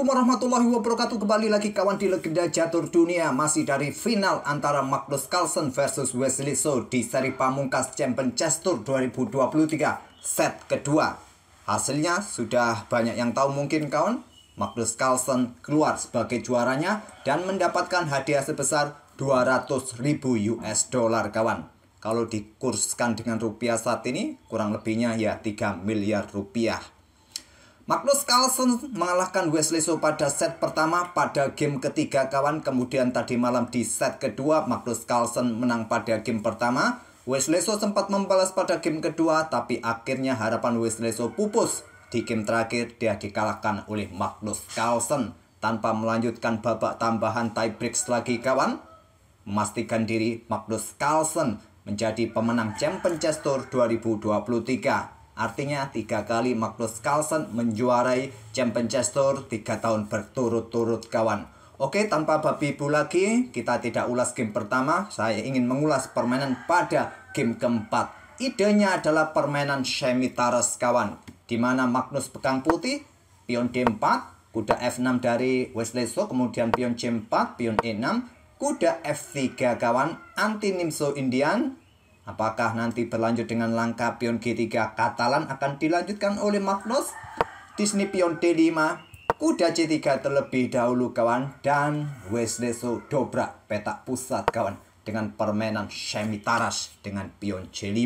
Assalamualaikum warahmatullahi wabarakatuh. Kembali lagi kawan di Legenda Catur Dunia. Masih dari final antara Magnus Carlsen versus Wesley So di seri pamungkas Champion Chess Tour 2023 set kedua. Hasilnya sudah banyak yang tahu mungkin kawan. Magnus Carlsen keluar sebagai juaranya dan mendapatkan hadiah sebesar 200.000 US dollar kawan. Kalau dikurskan dengan rupiah saat ini kurang lebihnya ya 3 miliar rupiah. Magnus Carlsen mengalahkan Wesley So pada set pertama pada game ketiga kawan. Kemudian tadi malam di set kedua Magnus Carlsen menang pada game pertama. Wesley So sempat membalas pada game kedua, tapi akhirnya harapan Wesley So pupus. Di game terakhir dia dikalahkan oleh Magnus Carlsen tanpa melanjutkan babak tambahan tiebreaks lagi kawan. Memastikan diri Magnus Carlsen menjadi pemenang Champion Chess Tour 2023. Artinya 3 kali Magnus Carlsen menjuarai Champion Chess Tour 3 tahun berturut-turut kawan. Oke, tanpa babi bu lagi, kita tidak ulas game pertama. Saya ingin mengulas permainan pada game keempat. Idenya adalah permainan semi-taras kawan, di mana Magnus pegang putih, pion D4, kuda F6 dari Wesley So, kemudian pion C4, pion E6, kuda F3 kawan, anti Nimzo Indian. Apakah nanti berlanjut dengan langkah pion G3 Katalan akan dilanjutkan oleh Magnus? Di sini pion D5, kuda C3 terlebih dahulu kawan, dan Wesley So dobrak petak pusat kawan dengan permainan semi taras dengan pion C5.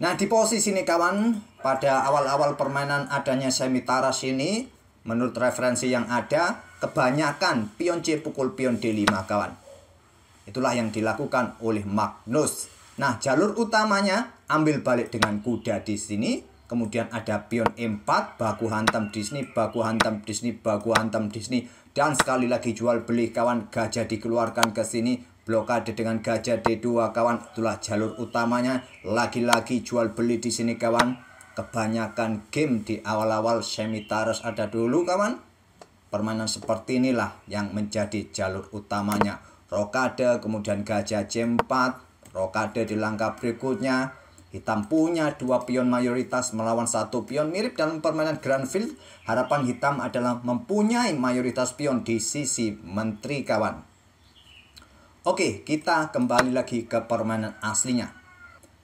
Nah, di posisi ini kawan, pada awal-awal permainan adanya semi taras ini, menurut referensi yang ada, kebanyakan pion C pukul pion D5 kawan. Itulah yang dilakukan oleh Magnus. Nah, jalur utamanya ambil balik dengan kuda di sini. Kemudian ada pion E4, baku hantam di sini, baku hantam di sini, baku hantam di sini. Dan sekali lagi jual beli kawan, gajah dikeluarkan ke sini. Blokade dengan gajah D2 kawan. Itulah jalur utamanya. Lagi-lagi jual beli di sini kawan. Kebanyakan game di awal-awal semi taras ada dulu kawan. Permainan seperti inilah yang menjadi jalur utamanya. Rokade, kemudian gajah C4, rokade di langkah berikutnya. Hitam punya 2 pion mayoritas melawan 1 pion. Mirip dalam permainan Grand Field, harapan hitam adalah mempunyai mayoritas pion di sisi menteri kawan. Oke, kita kembali lagi ke permainan aslinya.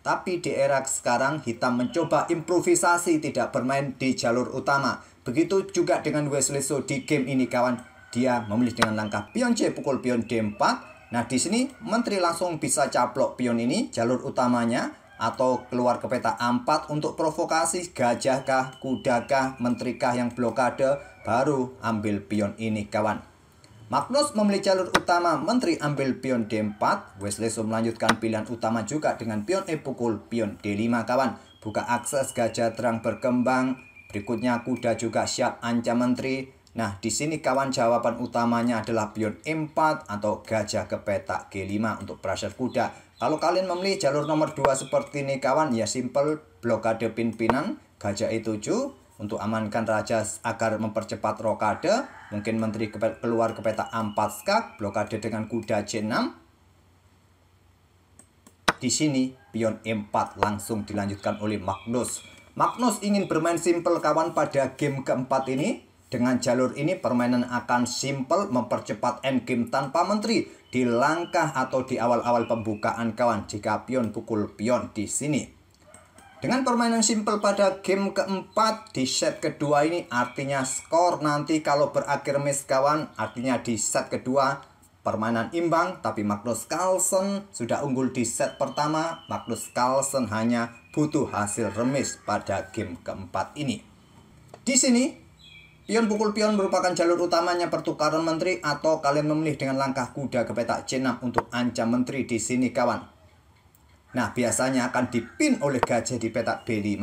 Tapi di era sekarang hitam mencoba improvisasi, tidak bermain di jalur utama. Begitu juga dengan Wesley So di game ini kawan. Dia memilih dengan langkah pion C pukul pion D4. Nah, di sini menteri langsung bisa caplok pion ini jalur utamanya atau keluar ke peta A4 untuk provokasi gajah kah, kuda kah, menteri kah yang blokade, baru ambil pion ini kawan. Magnus memilih jalur utama, menteri ambil pion D4. Wesley So melanjutkan pilihan utama juga dengan pion E pukul pion D5 kawan. Buka akses, gajah terang berkembang. Berikutnya kuda juga siap ancam menteri. Nah, di sini kawan jawaban utamanya adalah pion E4 atau gajah ke petak G5 untuk pressure kuda. Kalau kalian memilih jalur nomor 2 seperti ini kawan, ya simple, blokade pin-pinan, gajah E7 untuk amankan raja agar mempercepat rokade. Mungkin menteri keluar ke petak A4 skak, blokade dengan kuda C6. Di sini pion E4 langsung dilanjutkan oleh Magnus. Magnus ingin bermain simple kawan pada game keempat ini. Dengan jalur ini permainan akan simple, mempercepat endgame tanpa menteri di langkah atau di awal-awal pembukaan kawan jika pion pukul pion di sini. Dengan permainan simple pada game keempat di set kedua ini artinya skor nanti kalau berakhir miss kawan, artinya di set kedua permainan imbang, tapi Magnus Carlsen sudah unggul di set pertama. Magnus Carlsen hanya butuh hasil remis pada game keempat ini. Di sini pion pukul pion merupakan jalur utamanya pertukaran menteri atau kalian memilih dengan langkah kuda ke petak C6 untuk ancam menteri di sini kawan. Nah, biasanya akan dipin oleh gajah di petak B5.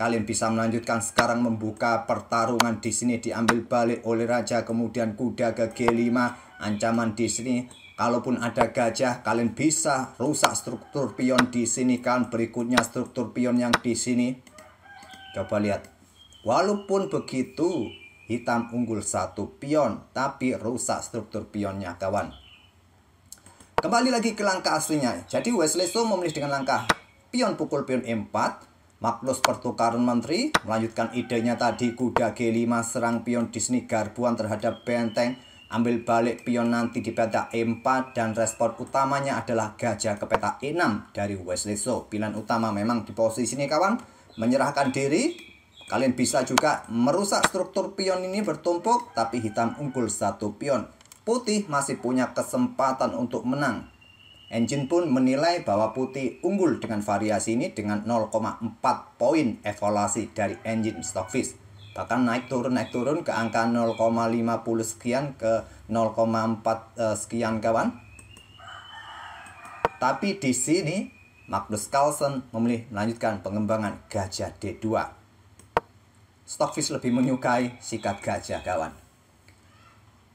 Kalian bisa melanjutkan sekarang membuka pertarungan di sini diambil balik oleh raja, kemudian kuda ke G5, ancaman di sini. Kalaupun ada gajah, kalian bisa rusak struktur pion di sini kan. Berikutnya struktur pion yang di sini. Coba lihat. Walaupun begitu, hitam unggul 1 pion, tapi rusak struktur pionnya kawan. Kembali lagi ke langkah aslinya. Jadi Wesley So memilih dengan langkah pion pukul pion E4. Magnus pertukaran menteri, melanjutkan idenya tadi kuda G5 serang pion Disney garbuan terhadap benteng, ambil balik pion nanti di peta E4 dan respon utamanya adalah gajah ke peta E6 dari Wesley So. Pilihan utama memang di posisi ini kawan, menyerahkan diri. Kalian bisa juga merusak struktur pion ini bertumpuk, tapi hitam unggul satu pion. Putih masih punya kesempatan untuk menang. Engine pun menilai bahwa putih unggul dengan variasi ini dengan 0,4 poin evaluasi dari engine Stockfish. Bahkan naik turun ke angka 0,50 sekian ke 0,4 sekian kawan. Tapi di sini Magnus Carlsen memilih melanjutkan pengembangan gajah D2. Stockfish lebih menyukai sikat gajah kawan.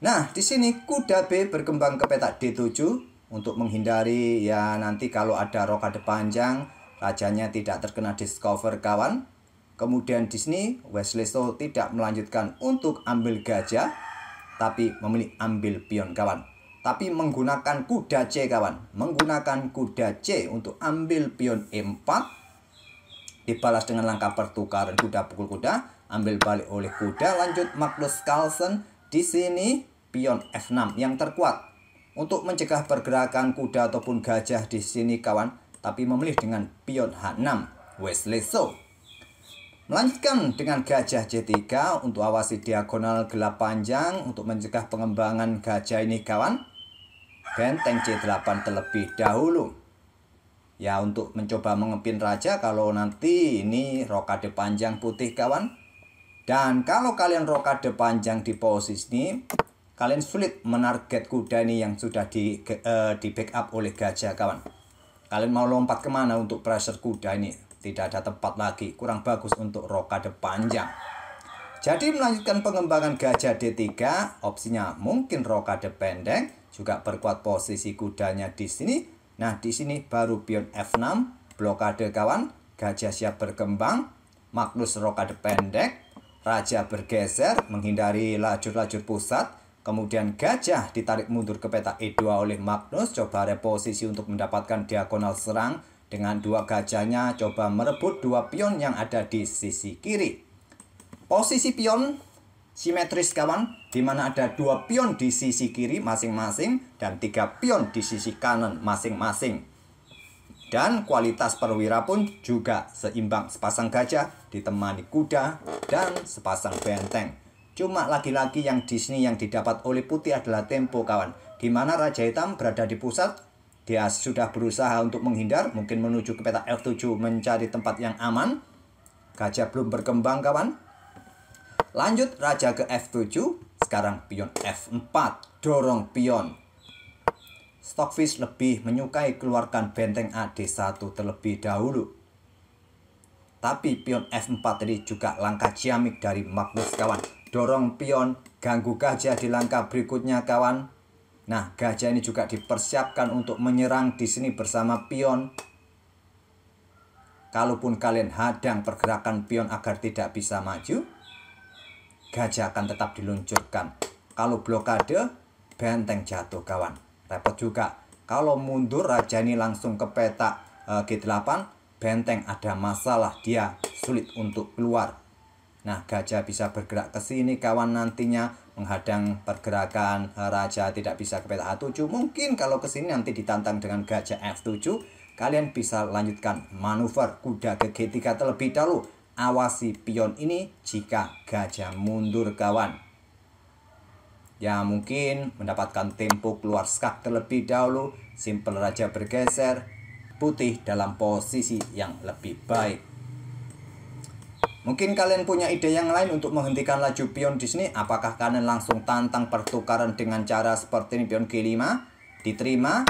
Nah, di sini kuda B berkembang ke peta D7 untuk menghindari ya nanti kalau ada rokade panjang rajanya tidak terkena discover kawan. Kemudian di sini Wesley So tidak melanjutkan untuk ambil gajah, tapi memilih ambil pion kawan. Tapi menggunakan kuda C kawan, menggunakan kuda C untuk ambil pion E4, dibalas dengan langkah pertukaran kuda pukul kuda, ambil balik oleh kuda. Lanjut Magnus Carlsen di sini pion F6 yang terkuat untuk mencegah pergerakan kuda ataupun gajah di sini kawan, tapi memilih dengan pion H6 Wesley So. Melanjutkan dengan gajah C3 untuk awasi diagonal gelap panjang untuk mencegah pengembangan gajah ini kawan. Benteng C8 terlebih dahulu. Ya untuk mencoba mengepin raja kalau nanti ini rokade panjang putih kawan. Dan kalau kalian rokade panjang di posisi ini, kalian sulit menarget kuda ini yang sudah di backup oleh gajah kawan. Kalian mau lompat kemana untuk pressure kuda ini? Tidak ada tempat lagi, kurang bagus untuk rokade panjang. Jadi melanjutkan pengembangan gajah D3, opsinya mungkin rokade pendek, juga perkuat posisi kudanya di sini. Nah di sini baru pion F6, blokade kawan, gajah siap berkembang, Magnus rokade pendek, raja bergeser menghindari lajur-lajur pusat. Kemudian gajah ditarik mundur ke peta E2 oleh Magnus, coba reposisi untuk mendapatkan diagonal serang. Dengan dua gajahnya coba merebut dua pion yang ada di sisi kiri. Posisi pion simetris kawan, di mana ada dua pion di sisi kiri masing-masing dan tiga pion di sisi kanan masing-masing. Dan kualitas perwira pun juga seimbang, sepasang gajah ditemani kuda dan sepasang benteng. Cuma lagi-lagi yang di sini yang didapat oleh putih adalah tempo kawan. Di mana Raja Hitam berada di pusat, dia sudah berusaha untuk menghindar, mungkin menuju ke peta F7 mencari tempat yang aman. Gajah belum berkembang kawan. Lanjut raja ke F7, sekarang pion F4, dorong pion. Stockfish lebih menyukai keluarkan benteng AD1 terlebih dahulu. Tapi pion F4 tadi juga langkah ciamik dari Magnus kawan. Dorong pion, ganggu gajah di langkah berikutnya kawan. Nah, gajah ini juga dipersiapkan untuk menyerang di sini bersama pion. Kalaupun kalian hadang pergerakan pion agar tidak bisa maju, gajah akan tetap diluncurkan. Kalau blokade, benteng jatuh kawan. Repot juga. Kalau mundur raja ini langsung ke peta G8, benteng ada masalah, dia sulit untuk keluar. Nah, gajah bisa bergerak ke sini kawan nantinya menghadang pergerakan raja tidak bisa ke peta A7. Mungkin kalau ke sini nanti ditantang dengan gajah F7, kalian bisa lanjutkan manuver kuda ke G3 terlebih dahulu. Awasi pion ini jika gajah mundur kawan. Ya mungkin mendapatkan tempo keluar skak terlebih dahulu. Simple raja bergeser, putih dalam posisi yang lebih baik. Mungkin kalian punya ide yang lain untuk menghentikan laju pion di sini. Apakah kalian langsung tantang pertukaran dengan cara seperti ini, pion G5 diterima,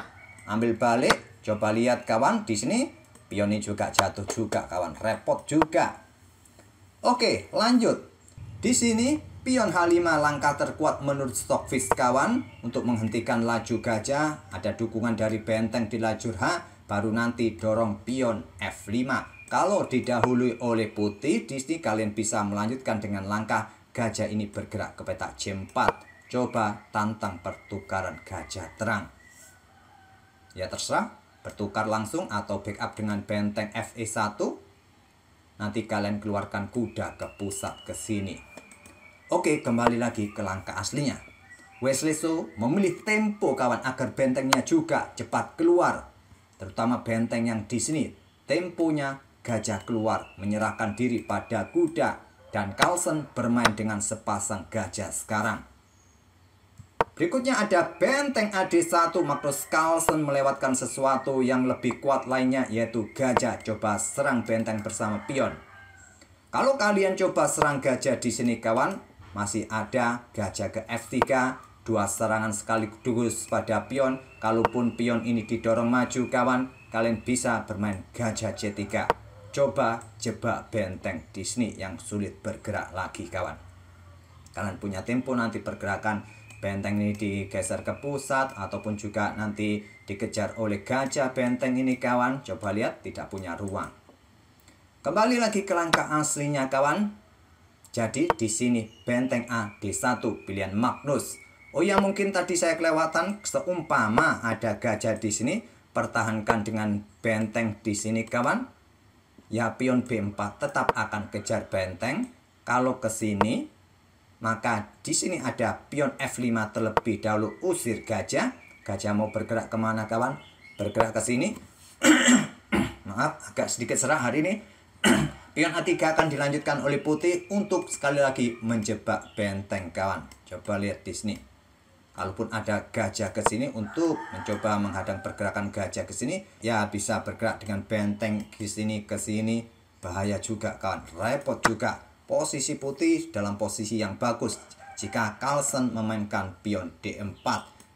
ambil balik, coba lihat kawan di sini pion ini juga jatuh juga kawan, repot juga. Oke, lanjut. Di sini pion H5 langkah terkuat menurut Stockfish kawan untuk menghentikan laju gajah. Ada dukungan dari benteng di lajur H, baru nanti dorong pion F5. Kalau didahului oleh putih, di sini kalian bisa melanjutkan dengan langkah gajah ini bergerak ke peta C4. Coba tantang pertukaran gajah terang. Ya terserah, bertukar langsung atau backup dengan benteng FE1. nanti kalian keluarkan kuda ke pusat ke sini. Oke, kembali lagi ke langkah aslinya. Wesley So memilih tempo kawan agar bentengnya juga cepat keluar. Terutama benteng yang di sini. Temponya gajah keluar menyerahkan diri pada kuda dan Carlsen bermain dengan sepasang gajah sekarang. Berikutnya ada benteng AD1. Magnus Carlsen melewatkan sesuatu yang lebih kuat lainnya, yaitu gajah. Coba serang benteng bersama pion. Kalau kalian coba serang gajah di sini kawan, masih ada gajah ke F3, 2 serangan sekaligus pada pion. Kalaupun pion ini didorong maju kawan, kalian bisa bermain gajah C3. Coba jebak benteng di sini yang sulit bergerak lagi kawan. Kalian punya tempo nanti pergerakan benteng ini digeser ke pusat ataupun juga nanti dikejar oleh gajah benteng ini kawan. Coba lihat, tidak punya ruang. Kembali lagi ke langkah aslinya kawan. Jadi di sini benteng A D1 pilihan Magnus. Oh ya, mungkin tadi saya kelewatan, seumpama ada gajah di sini, pertahankan dengan benteng di sini kawan. Ya, pion B4 tetap akan kejar benteng. Kalau ke sini, maka di sini ada pion F5 terlebih dahulu usir gajah. Gajah mau bergerak kemana kawan? Bergerak ke sini. Maaf, agak sedikit serah hari ini. Pion A3 akan dilanjutkan oleh putih untuk sekali lagi menjebak benteng kawan. Coba lihat di sini. Kalaupun ada gajah ke sini untuk mencoba menghadang pergerakan gajah ke sini, ya bisa bergerak dengan benteng di sini ke sini. Bahaya juga kawan, repot juga. Posisi putih dalam posisi yang bagus jika Carlsen memainkan pion D4.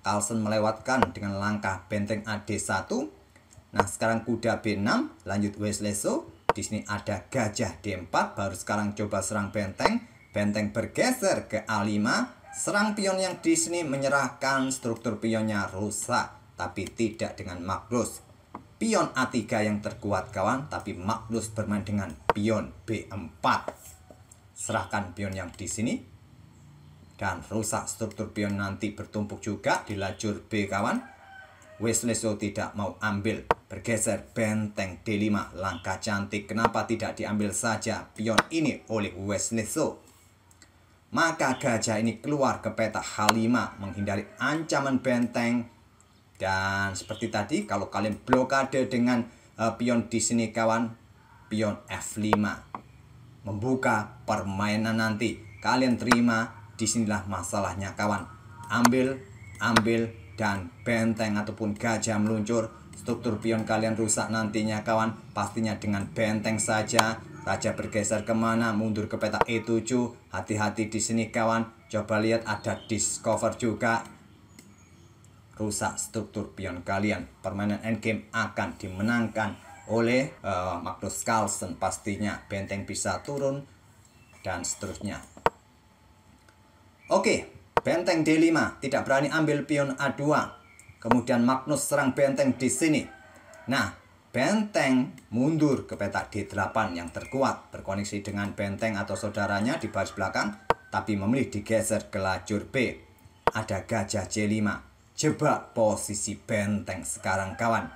Carlsen melewatkan dengan langkah benteng AD1. Nah, sekarang kuda B6, lanjut Wesley So. Di sini ada gajah D4, baru sekarang coba serang benteng. Benteng bergeser ke A5. Serang pion yang di sini menyerahkan struktur pionnya rusak, tapi tidak dengan Magnus. Pion A3 yang terkuat kawan, tapi Magnus bermain dengan pion B4. Serahkan pion yang di sini dan rusak struktur pion, nanti bertumpuk juga di lajur B kawan. Wesley So tidak mau ambil, bergeser benteng D5, langkah cantik. Kenapa tidak diambil saja pion ini oleh Wesley So? Maka gajah ini keluar ke peta H5 menghindari ancaman benteng. Dan seperti tadi, kalau kalian blokade dengan pion di sini kawan, pion F5 membuka permainan nanti. Kalian terima, disinilah masalahnya kawan. Ambil dan benteng ataupun gajah meluncur, struktur pion kalian rusak nantinya kawan. Pastinya dengan benteng saja. Raja bergeser kemana? Mundur ke peta E7. Hati-hati di sini kawan. Coba lihat, ada discover juga. Rusak struktur pion kalian. Permainan endgame akan dimenangkan oleh Magnus Carlsen pastinya. Benteng bisa turun dan seterusnya. Oke, benteng D5 tidak berani ambil pion A2. Kemudian Magnus serang benteng di sini. Nah, benteng mundur ke peta D8 yang terkuat, berkoneksi dengan benteng atau saudaranya di baris belakang, tapi memilih digeser ke lajur B. Ada gajah C5. Jebak posisi benteng sekarang kawan.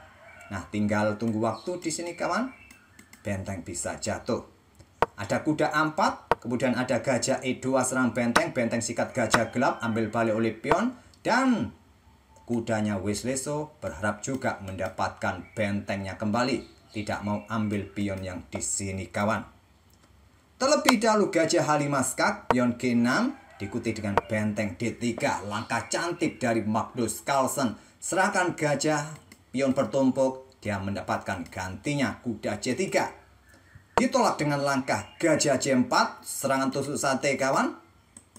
Nah, tinggal tunggu waktu di sini kawan. Benteng bisa jatuh. Ada kuda A4. Kemudian ada gajah E2 serang benteng. Benteng sikat gajah gelap, ambil balik oleh pion. Dan kudanya Wesley So berharap juga mendapatkan bentengnya kembali. Tidak mau ambil pion yang di sini kawan. Terlebih dahulu gajah H5 skak, pion G6. Diikuti dengan benteng D3. Langkah cantik dari Magnus Carlsen. Serahkan gajah, pion bertumpuk. Dia mendapatkan gantinya kuda C3. Ditolak dengan langkah gajah C4, serangan tusuk sate kawan.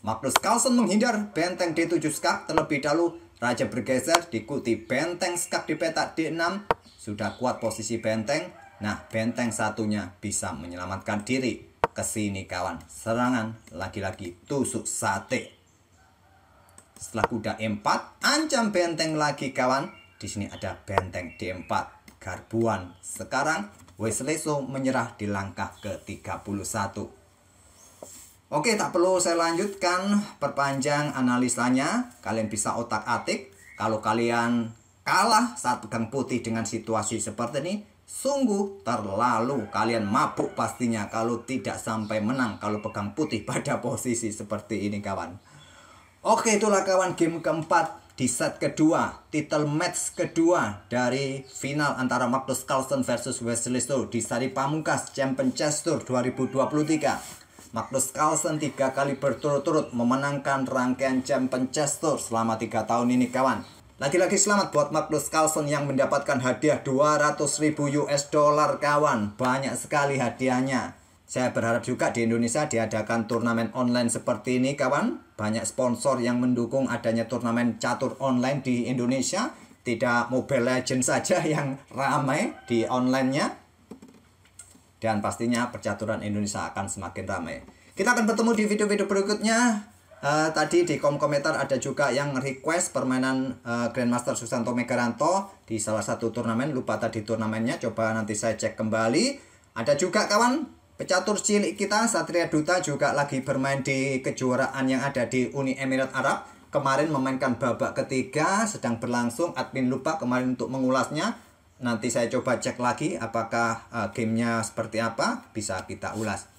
Magnus Carlsen menghindar benteng D7 skak terlebih dahulu. Raja bergeser, diikuti benteng skak di peta D6. Sudah kuat posisi benteng. Nah, benteng satunya bisa menyelamatkan diri. Kesini kawan, serangan lagi-lagi tusuk sate. Setelah kuda E4, ancam benteng lagi kawan. Di sini ada benteng D4, garbuan. Sekarang Wesley So menyerah di langkah ke-31. Oke, tak perlu saya lanjutkan perpanjang analisanya. Kalian bisa otak-atik. Kalau kalian kalah saat pegang putih dengan situasi seperti ini, Sungguh terlalu kalian mabuk pastinya kalau tidak sampai menang, kalau pegang putih pada posisi seperti ini kawan. Oke, itulah kawan game keempat di set kedua, title match kedua dari final antara Magnus Carlsen versus Wesley So di seri pamungkas Champion Chess Tour 2023. Magnus Carlsen 3 kali berturut-turut memenangkan rangkaian Champion Chess Tour selama 3 tahun ini kawan. Lagi-lagi selamat buat Magnus Carlsen yang mendapatkan hadiah 200.000 US dollar kawan. Banyak sekali hadiahnya. Saya berharap juga di Indonesia diadakan turnamen online seperti ini kawan. Banyak sponsor yang mendukung adanya turnamen catur online di Indonesia. Tidak Mobile Legends saja yang ramai di online-nya. Dan pastinya percaturan Indonesia akan semakin ramai. Kita akan bertemu di video-video berikutnya. Tadi di kolom komentar ada juga yang request permainan Grandmaster Susanto Megaranto di salah satu turnamen. Lupa tadi turnamennya, coba nanti saya cek kembali. Ada juga kawan pecatur cilik kita Satria Duta juga lagi bermain di kejuaraan yang ada di Uni Emirat Arab. Kemarin memainkan babak ketiga, sedang berlangsung. Admin lupa kemarin untuk mengulasnya. Nanti saya coba cek lagi apakah gamenya seperti apa, bisa kita ulas.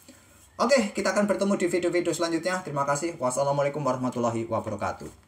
Oke, kita akan bertemu di video-video selanjutnya. Terima kasih. Wassalamualaikum warahmatullahi wabarakatuh.